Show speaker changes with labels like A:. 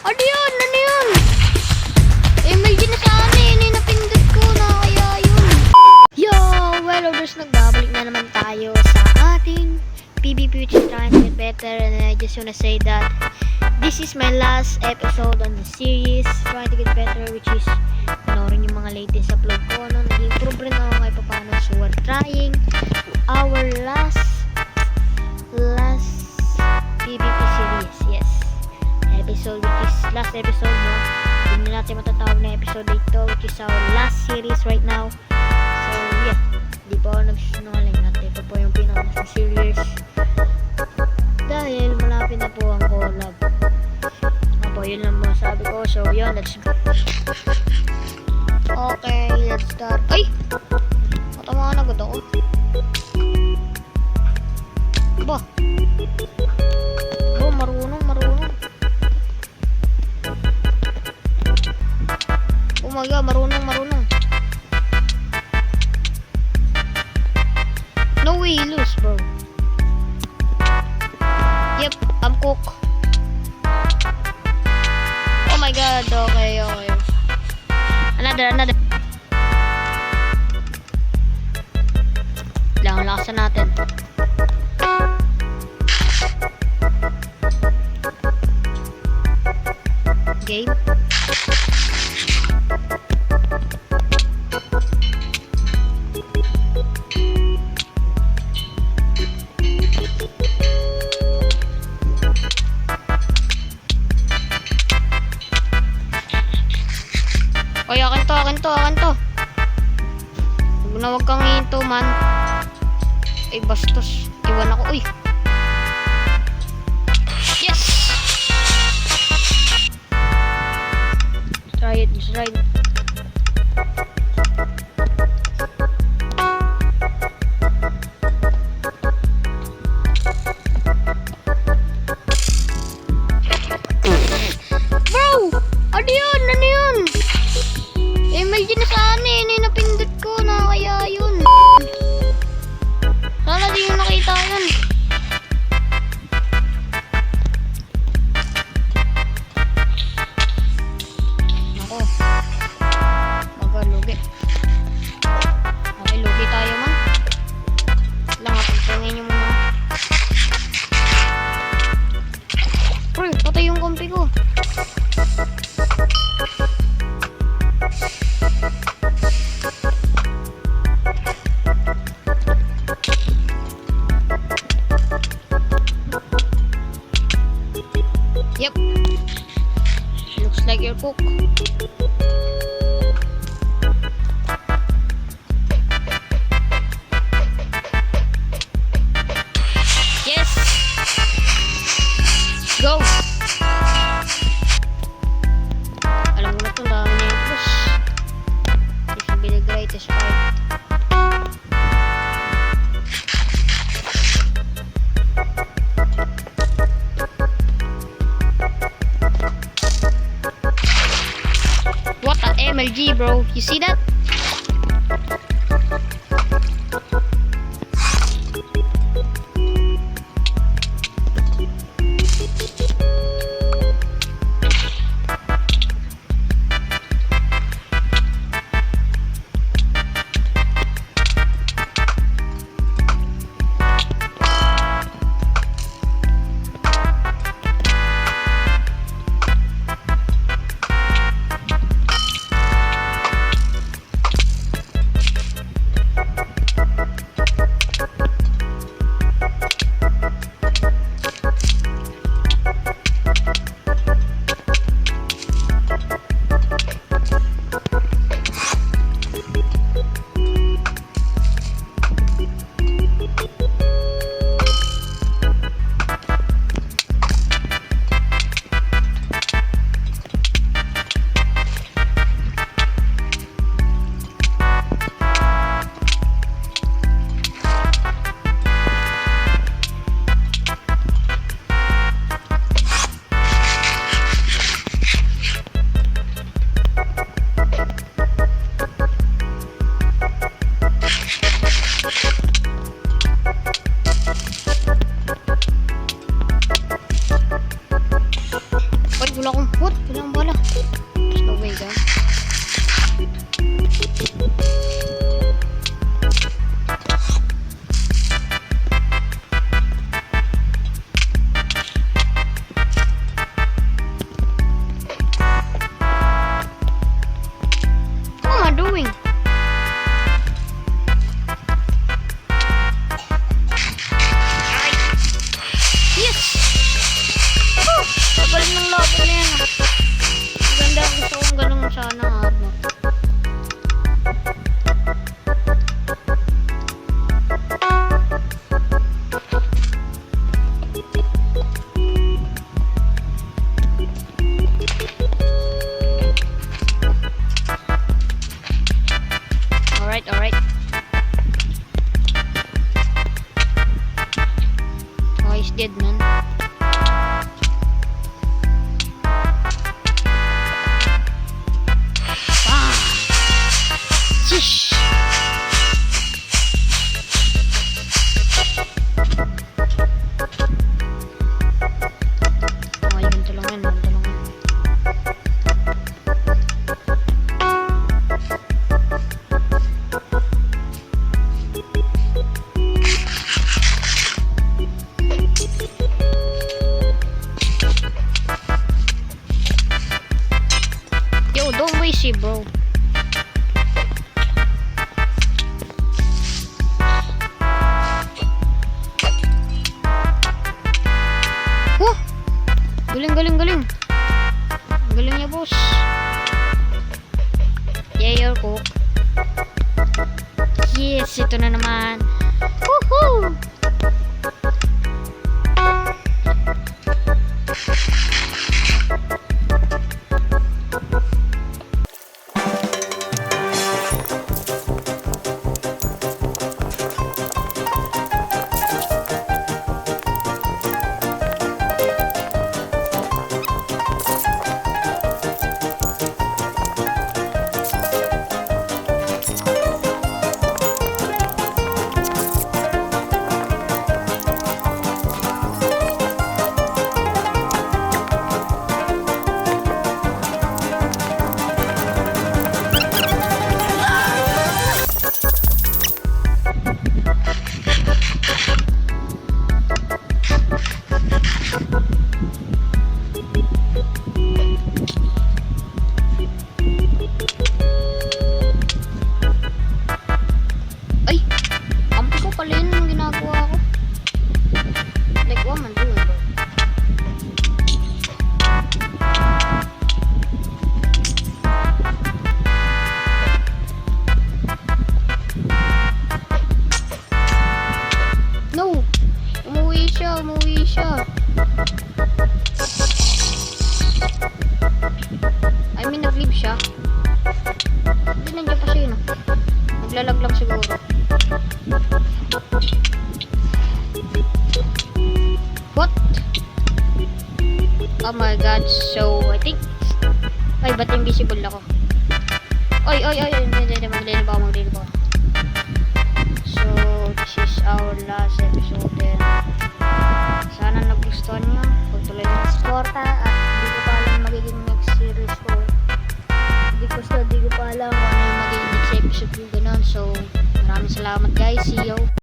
A: Ano yun? Ano yun? MLG na sa amin. Napindot ko na kaya yun. Yo! Well, others, nagbabalik na naman tayo sa ating PvP, which is trying to get better. And I just wanna say that this is my last episode on the series trying to get better, which is panoorin yung mga latest upload ko. Nag-improve rin ako kahit paano. So we're trying our last PvP series. Yes. Episode, which is last episode, no? Hindi natin matatawag na episode ito, which is our last series right now. So yeah, di po ako nagsinungaling natin. Ito po yung pinaka series dahil malapit na po ang collab. Opo, yun lang mo sabi ko. So yun, let's go. Okay, let's start. Ay! Matamaan agad ako. Ba? Oh, marunong. Oh my god, marunong. No way you lose, bro. Yep, I'm cook. Oh my god, okay. Another. Lakasan natin. Game. Oy, akin to. Huwag kang hinto, man. Ay, bastos. Iwan ako. Uy. Yes! Try it. Bro! Ano yun? MLG na sa amin. Napindot ko na kaya yun. Sana di yung nakita yun. Ako. Magalugi. dead nun. Shish! Okay, ganito lang yan. Ganito lang yan. Yo, don't waste it, bro. Wah! Galing, galing, galing. Galing niya, boss. Yeah, your cook. Yes, ito na naman. Woohoo! Ay! Kampi ko pala yun yung ginagawa ko. Like, what am I doing, bro? No! Umuwi siya, umuwi siya. I mean, nag-leave siya. Hindi, nandiyan pa siya yun. Naglalag lang siguro. What? Oh my god, so I think... Ay, ba't invisible ako? Ay, maglilin ba ako. So, this is our last episode then. Sana nagustuhan nyo. Pagtuloy ng suporta at hindi ko pa alam magiging next series ko. Hindi ko pa alam kung ano yung magiging next episode yung ganun. So, maraming salamat guys. See you.